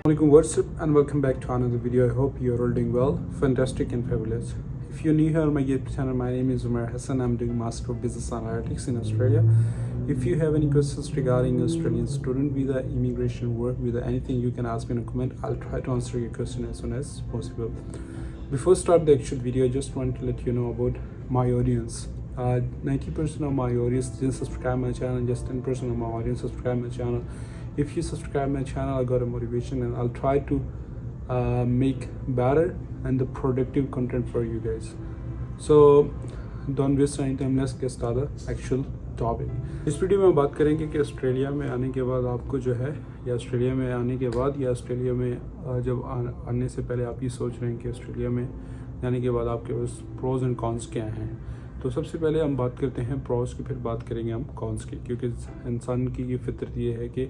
Assalamualaikum, what's up and welcome back to another video. I hope you're all doing well, fantastic and fabulous. If you're new here on my YouTube channel, my name is Umar Hassan. I'm doing Master of Business Analytics in Australia. If you have any questions regarding Australian student visa, immigration, work visa, anything, you can ask me in a comment. I'll try to answer your question as soon as possible. Before start the actual video, I just want to let you know about my audience. 90% of my audience didn't subscribe my channel, and just 10% of my audience subscribe my channel. If you subscribe my channel, I got a motivation and I'll try to make better and the productive content for you guys. So don't waste any time, let's get started actual topic. इस video में हम बात करेंगे कि Australia में आने के बाद आपको जो है, या ऑस्ट्रेलिया में आने के बाद, या ऑस्ट्रेलिया में जब आने से पहले आप ये सोच रहे हैं कि ऑस्ट्रेलिया में आने के बाद आपके पास प्रोज एंड कॉन्स क्या हैं. तो सबसे पहले हम बात करते हैं प्रोज की, फिर बात करेंगे हम कॉन्स की, क्योंकि इंसान की ये फितरत ये है कि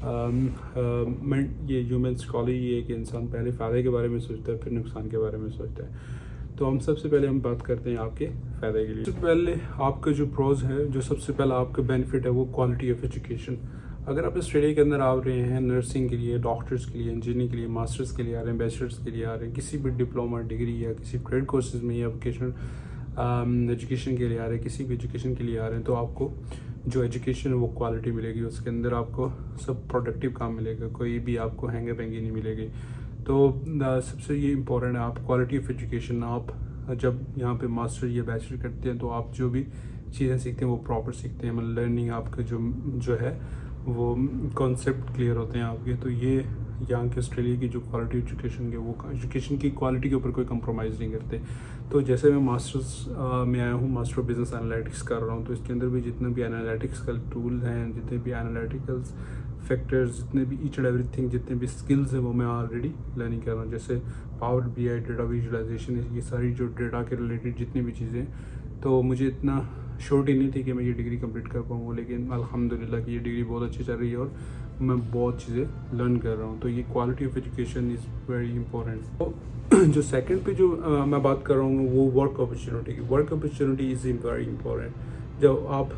ये ह्यूमन स्कॉलर ये है कि इंसान पहले फ़ायदे के बारे में सोचता है, फिर नुकसान के बारे में सोचता है. तो हम सबसे पहले हम बात करते हैं आपके फ़ायदे के लिए. सबसे पहले आपका जो प्रोज है, जो सबसे पहला आपका बेनिफिट है, वो क्वालिटी ऑफ एजुकेशन. अगर आप ऑस्ट्रेलिया के अंदर आ रहे हैं नर्सिंग के लिए, डॉक्टर्स के लिए, इंजीनियरिंग के लिए, मास्टर्स के लिए आ रहे हैं, बैचलर्स के लिए आ रहे हैं, किसी भी डिप्लोमा डिग्री या किसी ट्रेड कोर्सेज में या वोकेशनल एजुकेशन के लिए आ रहे हैं, किसी भी एजुकेशन के लिए आ रहे हैं, तो आपको जो एजुकेशन है वो क्वालिटी मिलेगी. उसके अंदर आपको सब प्रोडक्टिव काम मिलेगा, कोई भी आपको हैंगे पैंगी नहीं मिलेगी. तो सबसे ये इम्पोर्टेंट है आप क्वालिटी ऑफ एजुकेशन. आप जब यहाँ पे मास्टर या बैचलर करते हैं तो आप जो भी चीज़ें सीखते हैं वो प्रॉपर सीखते हैं. मतलब लर्निंग आपका जो है वो कॉन्सेप्ट क्लियर होते हैं आपके. तो ये यहाँ के ऑस्ट्रेलिया की जो क्वालिटी एजुकेशन के, वो एजुकेशन की क्वालिटी के ऊपर कोई कंप्रोमाइज़ नहीं करते. तो जैसे मैं मास्टर्स में आया हूँ, मास्टर ऑफ बिजनेस एनालिटिक्स कर रहा हूँ, तो इसके अंदर भी जितने भी एनालिटिक्स का टूल हैं, जितने भी एनालिटिकल्स फैक्टर्स, जितने भी ईच एंड एवरीथिंग, जितने भी स्किल्स हैं, वो मैं ऑलरेडी लर्निंग कर रहा हूँ. जैसे पावर BI, डेटा विजुअलाइजेशन, ये सारी जो डेटा के रिलेटेड जितनी भी चीज़ें, तो मुझे इतना श्योरिटी नहीं थी कि मैं ये डिग्री कंप्लीट कर पाऊँगा, लेकिन अल्हम्दुलिल्लाह कि ये डिग्री बहुत अच्छी चल रही है और मैं बहुत चीज़ें लर्न कर रहा हूँ. तो ये quality of education is very important. तो जो सेकंड पे जो मैं बात कर रहा हूँ वो वर्क अपॉर्चुनिटी की. Work opportunity is very important. जब आप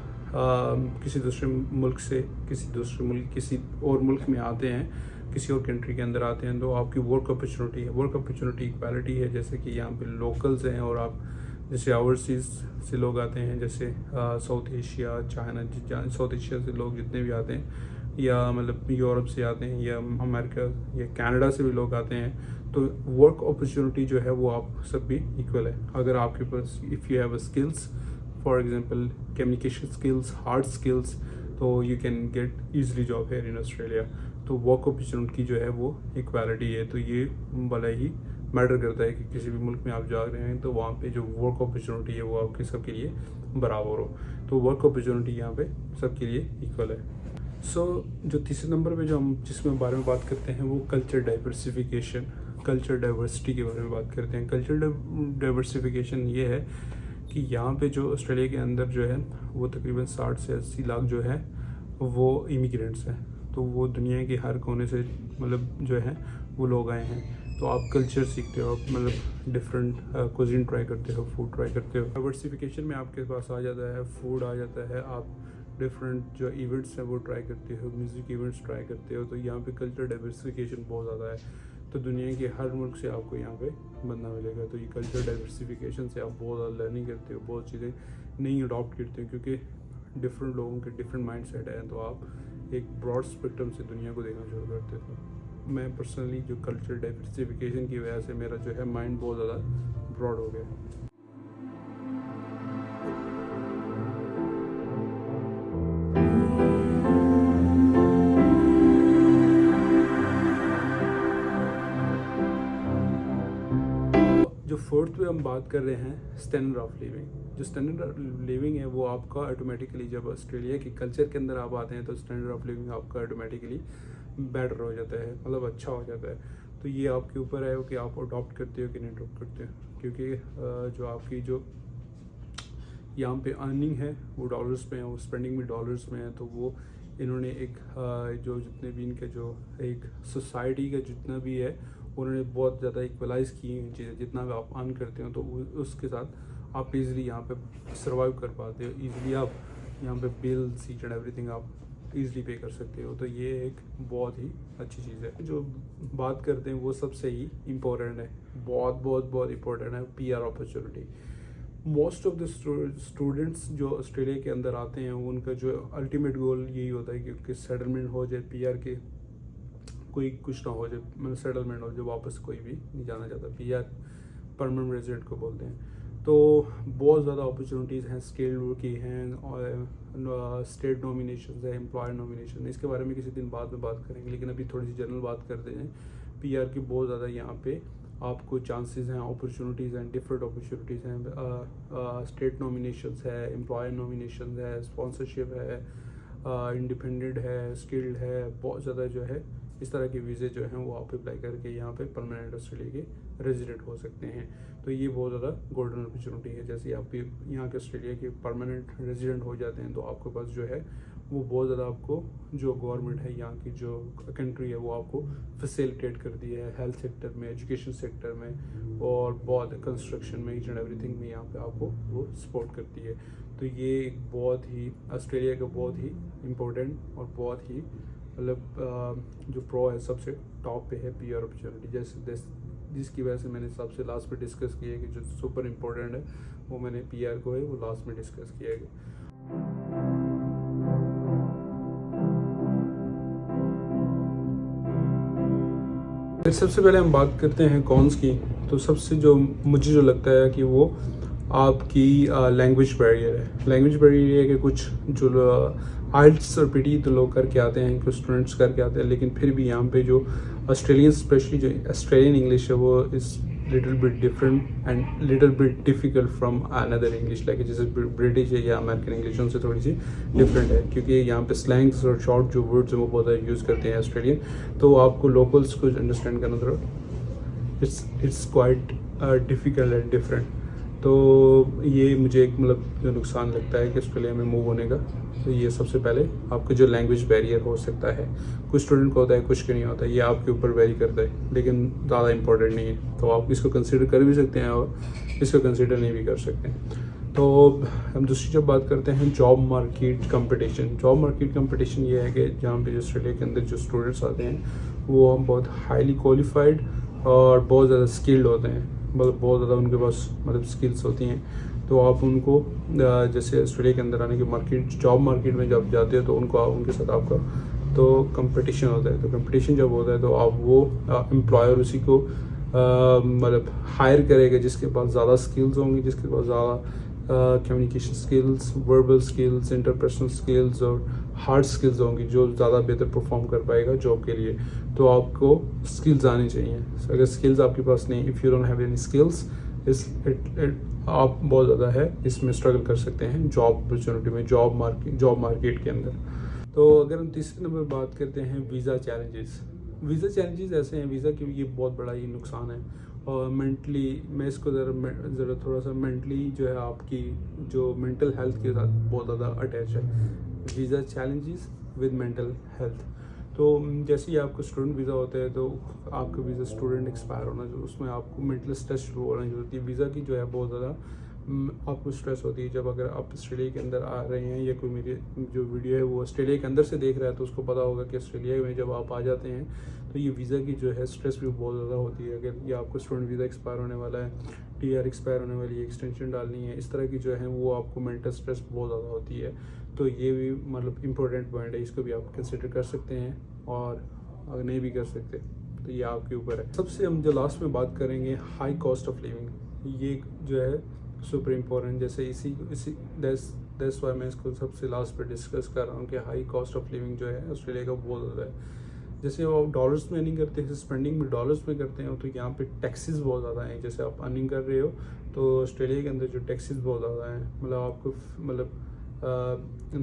किसी दूसरे मुल्क से किसी और मुल्क में आते हैं, किसी और कंट्री के अंदर आते हैं, तो आपकी वर्क अपॉर्चुनिटी है. वर्क अपॉर्चुनिटी इक्वालिटी है. जैसे कि यहाँ पे लोकल्स हैं और आप जैसे ओवरसीज़ से लोग आते हैं, जैसे south Asia, China, south Asia से लोग जितने भी आते हैं, या मतलब यूरोप से आते हैं, या अमेरिका या कनाडा से भी लोग आते हैं, तो वर्क अपॉर्चुनिटी जो है वो आप सब भी इक्वल है. अगर आपके पास if you have a skills, for example communication skills, hard skills, तो you can get easily job here in Australia. तो वर्क अपॉर्चुनिटी जो है वो इक्वालिटी है. तो ये बड़ा ही मैटर करता है कि किसी भी मुल्क में आप जा रहे हैं तो वहाँ पे जो वर्क अपॉर्चुनिटी है वो आपके सबके लिए बराबर हो. तो वर्क अपॉर्चुनिटी यहाँ पे सबके लिए इक्वल है. जो तीसरे नंबर पे जो हम जिसमें बारे में बात करते हैं वो कल्चर डाइवर्सिफिकेशन, कल्चर डाइवर्सिटी के बारे में बात करते हैं. कल्चर डाइवर्सिफिकेशन ये है कि यहाँ पे जो ऑस्ट्रेलिया के अंदर जो है वो तकरीबन 60 से 80 लाख जो है वो इमिग्रेंट्स हैं. तो वो दुनिया के हर कोने से मतलब जो है वो लोग आए हैं. तो आप कल्चर सीखते हो, आप मतलब डिफरेंट कुजीन ट्राई करते हो, फूड ट्राई करते हो. डाइवर्सिफिकेशन में आपके पास आ जाता है फूड, आ जाता है आप डिफरेंट जो इवेंट्स हैं वो ट्राई करते हो, म्यूज़िक इवेंट्स ट्राई करते हो. तो यहाँ पे कल्चर डाइवर्सिफिकेशन बहुत ज़्यादा है. तो दुनिया के हर मुल्क से आपको यहाँ पे बंदा मिलेगा. तो ये कल्चर डाइवर्सिफिकेशन से आप बहुत ज़्यादा लर्निंग करते हो, बहुत चीज़ें नई अडॉप्ट करते हो, क्योंकि डिफरेंट लोगों के डिफरेंट माइंड सेट है. तो आप एक ब्रॉड स्पेक्ट्रम से दुनिया को देखना शुरू करते हो. मैं पर्सनली जो कल्चर डाइवर्सिफिकेशन की वजह से मेरा जो है माइंड बहुत ज़्यादा ब्रॉड हो गया. जो फोर्थ पे हम बात कर रहे हैं स्टैंडर्ड ऑफ लिविंग. जो स्टैंडर्ड ऑफ लिविंग है वो आपका ऑटोमेटिकली जब ऑस्ट्रेलिया के कल्चर के अंदर आप आते हैं तो स्टैंडर्ड ऑफ लिविंग आपका ऑटोमेटिकली बेटर हो जाता है, मतलब अच्छा हो जाता है. तो ये आपके ऊपर है कि आप अडॉप्ट करते हो कि नहीं अडॉप्ट करते हो, क्योंकि जो आपकी जो यहाँ पे अर्निंग है वो डॉलर्स में है, वो स्पेंडिंग भी डॉलर्स में है. तो वो इन्होंने एक जो जितने भी इनके जो एक सोसाइटी का जितना भी है उन्होंने बहुत ज़्यादा इक्वलाइज़ की हैं चीज़ें. जितना भी आप अर्न करते हो तो उसके साथ आप इजीली यहाँ पे सर्वाइव कर पाते हो. ईज़िली आप यहाँ पे बिल्स ईच एंड एवरीथिंग आप ईज़िली पे कर सकते हो। तो ये एक बहुत ही अच्छी चीज़ है। जो बात करते हैं वो सबसे ही इम्पोर्टेंट है, बहुत बहुत बहुत इम्पोर्टेंट है, PR opportunity. Most of the students जो ऑस्ट्रेलिया के अंदर आते हैं उनका जो अल्टीमेट गोल यही होता है कि सेटलमेंट हो जाए, PR के कोई कुछ ना हो जाए, मतलब सेटलमेंट हो जाए, वापस कोई भी नहीं जाना चाहता। PR परमानेंट रेजिडेंट को बोलते हैं। तो बहुत ज़्यादा अपॉर्चुनिटीज़ हैं, स्किल्ड की हैं, और स्टेट नॉमिनेशन है, एम्प्लॉयर नॉमिनेशन, इसके बारे में किसी दिन बाद में बात करेंगे। लेकिन अभी थोड़ी सी जनरल बात करते हैं। PR की बहुत ज़्यादा यहाँ पे आपको चांसेस हैं, अपॉर्चुनिटीज़ हैं, डिफरेंट अपॉर्चुनिटीज़ हैं। स्टेट नॉमिनेशंस है, एम्प्लॉयर नॉमिनेशन है, स्पॉन्सरशिप है, इंडिपेंडेंट है, स्किल्ड है, बहुत ज़्यादा जो है इस तरह के वीज़े जो हैं वो आप अप्लाई करके यहाँ पे परमानेंट ऑस्ट्रेलिया के रेजिडेंट हो सकते हैं। तो ये बहुत ज़्यादा गोल्डन अपॉर्चुनिटी है। जैसे आप यहाँ के ऑस्ट्रेलिया के परमानेंट रेजिडेंट हो जाते हैं तो आपके पास जो है वो बहुत ज़्यादा आपको जो गवर्नमेंट है यहाँ की जो कंट्री है वो आपको फैसिलिटेट करती है, हेल्थ सेक्टर में, एजुकेशन सेक्टर में, और बहुत कंस्ट्रक्शन में, ईच एंड एवरीथिंग में यहाँ पे आपको वो सपोर्ट करती है। तो ये एक बहुत ही ऑस्ट्रेलिया का बहुत ही इम्पोर्टेंट और बहुत ही मतलब जो प्रो है, सबसे टॉप पे है PR अपॉर्चुनिटी। जैसे जिसकी वजह से मैंने सबसे लास्ट में डिस्कस किया है कि जो सुपर इम्पोर्टेंट है वो मैंने PR को है वो लास्ट में डिस्कस किया है। फिर सबसे पहले हम बात करते हैं कॉन्स की। तो सबसे जो मुझे जो लगता है कि वो आपकी लैंग्वेज बैरियर है। लैंग्वेज बैरियर है कि कुछ जो IELTS और PTE तो लोग करके आते हैं, कुछ स्टूडेंट्स करके आते हैं, लेकिन फिर भी यहाँ पे जो ऑस्ट्रेलियन, स्पेशली जो ऑस्ट्रेलियन इंग्लिश है वो is little bit different and little bit difficult from another English, like जैसे ब्रिटिश है या अमेरिकन इंग्लिश, उनसे थोड़ी सी डिफरेंट है, क्योंकि यहाँ पे स्लैंग्स और शॉर्ट जो वर्ड्स हैं वो बहुत ज़्यादा यूज़ करते हैं ऑस्ट्रेलियन। तो आपको लोकल्स को अंडरस्टैंड करना थोड़ा it's quite difficult and different. तो ये मुझे एक मतलब जो नुकसान लगता है कि ऑस्ट्रेलिया में मूव होने का, तो ये सबसे पहले आपका जो लैंग्वेज बैरियर हो सकता है। कुछ स्टूडेंट को होता है, कुछ को नहीं होता, ये आपके ऊपर वेरी करता है, लेकिन ज़्यादा इंपॉर्टेंट नहीं है। तो आप इसको कंसिडर कर भी सकते हैं और इसको कंसिडर नहीं भी कर सकते। तो हम दूसरी जब बात करते हैं job market competition. Job market competition ये है कि जहाँ पे ऑस्ट्रेलिया के अंदर जो स्टूडेंट्स आते हैं वो हम बहुत हाईली क्वालिफाइड और बहुत ज़्यादा स्किल्ड होते हैं, मतलब बहुत ज़्यादा उनके पास मतलब स्किल्स होती हैं। तो आप उनको जैसे ऑस्ट्रेलिया के अंदर आने के मार्केट, जॉब मार्केट में जब जाते हो तो उनके साथ आपका तो कंपटीशन होता है। तो कंपटीशन जब होता है तो आप वो एम्प्लॉयर उसी को मतलब हायर करेगा जिसके पास ज़्यादा स्किल्स होंगी, जिसके पास ज़्यादा communication skills, verbal skills, interpersonal skills और हार्ड स्किल्स होंगी, जो ज़्यादा बेहतर परफॉर्म कर पाएगा जॉब के लिए। तो आपको स्किल्स आनी चाहिए। अगर स्किल्स आपके पास नहीं, if you don't have any skills, आप बहुत ज़्यादा है इसमें स्ट्रगल कर सकते हैं जॉब अपॉर्चुनिटी में, जॉब मार्केट के अंदर। तो अगर हम तीसरे नंबर बात करते हैं वीज़ा चैलेंजेस ऐसे हैं वीज़ा की, ये बहुत बड़ा ही नुकसान है। और मेंटली मैं इसको ज़रा थोड़ा सा मेंटली जो है आपकी जो मेंटल हेल्थ के साथ बहुत ज़्यादा अटैच है visa challenges with mental health. तो जैसे ही आपको स्टूडेंट वीज़ा होता है तो आपका वीज़ा स्टूडेंट एक्सपायर होना, जो उसमें आपको मेंटल स्ट्रेस शुरू होना होती है। वीज़ा की जो है बहुत ज़्यादा आपको स्ट्रेस होती है। जब अगर आप ऑस्ट्रेलिया के अंदर आ रहे हैं या कोई मेरी जो वीडियो है वो ऑस्ट्रेलिया के अंदर से देख रहा है तो उसको पता होगा कि ऑस्ट्रेलिया में जब आप आ जाते हैं तो ये वीज़ा की जो है स्ट्रेस भी बहुत ज़्यादा होती है। अगर ये आपको स्टूडेंट वीज़ा एक्सपायर होने वाला है, TR एक्सपायर होने वाली है, एक्सटेंशन डालनी है, इस तरह की जो है वो आपको मेंटल स्ट्रेस बहुत ज़्यादा होती है। तो ये भी मतलब इम्पोर्टेंट पॉइंट है, इसको भी आप कंसिडर कर सकते हैं और अगर नहीं भी कर सकते तो ये आपके ऊपर है। सबसे हम जो लास्ट में बात करेंगे हाई कॉस्ट ऑफ लिविंग, ये जो है सुपर इम्पोर्टेंट। जैसे इसी दैट्स वाई मैं इसको सबसे लास्ट पे डिस्कस कर रहा हूँ कि हाई कॉस्ट ऑफ लिविंग जो है ऑस्ट्रेलिया का बहुत ज़्यादा है। जैसे आप डॉलर्स में अर्निंग करते हैं, स्पेंडिंग भी डॉलर्स में करते हैं, तो यहाँ पे टैक्सेस बहुत ज़्यादा हैं। जैसे आप अर्निंग कर रहे हो तो ऑस्ट्रेलिया के अंदर जो टैक्सेस बहुत ज़्यादा हैं, मतलब आपको मतलब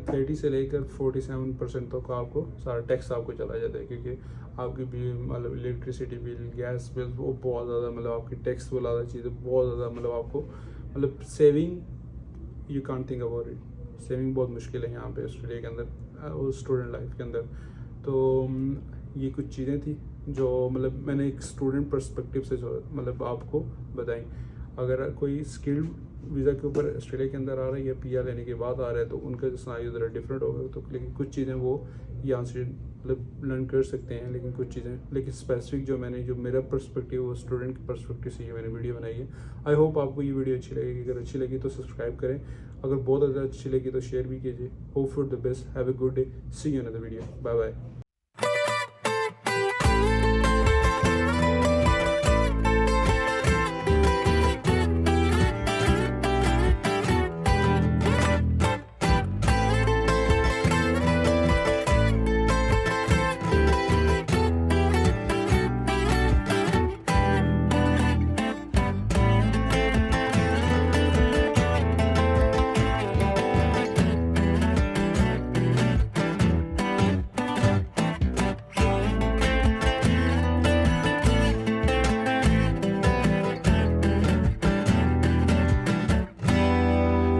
30 से लेकर 47% तक का आपको सारा टैक्स आपको चला जाता है, क्योंकि आपकी बिल मतलब इलेक्ट्रिसिटी बिल, गैस बिल, वो बहुत ज़्यादा मतलब आपकी टैक्स वो ज़्यादा चीज़ें बहुत ज़्यादा मतलब आपको मतलब saving you can't think about it. Saving बहुत मुश्किल है यहाँ पे ऑस्ट्रेलिया के अंदर और स्टूडेंट लाइफ के अंदर। तो ये कुछ चीज़ें थी जो मतलब मैंने एक स्टूडेंट पर्सपेक्टिव से जो मतलब आपको बताई। अगर कोई स्किल्ड वीज़ा के ऊपर ऑस्ट्रेलिया के अंदर आ रहा है या PR लेने के बाद आ रहा है तो उनका जो सिनेरियो ज़रा डिफरेंट होगा, तो लेकिन कुछ चीज़ें वो यहाँ से मतलब लर्न कर सकते हैं, लेकिन कुछ चीज़ें, लेकिन स्पेसिफिक जो मेरा पर्सपेक्टिव वो स्टूडेंट के पर्सपेक्टिव से ये मैंने वीडियो बनाई है। आई होप आपको ये वीडियो अच्छी लगेगी, अगर अच्छी लगी तो सब्सक्राइब करें, अगर बहुत ज़्यादा अच्छी लगी तो शेयर भी कीजिए। Hope for the best, have a good day, see you in another video, bye bye.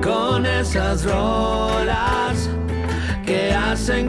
Con esas rolas que hacen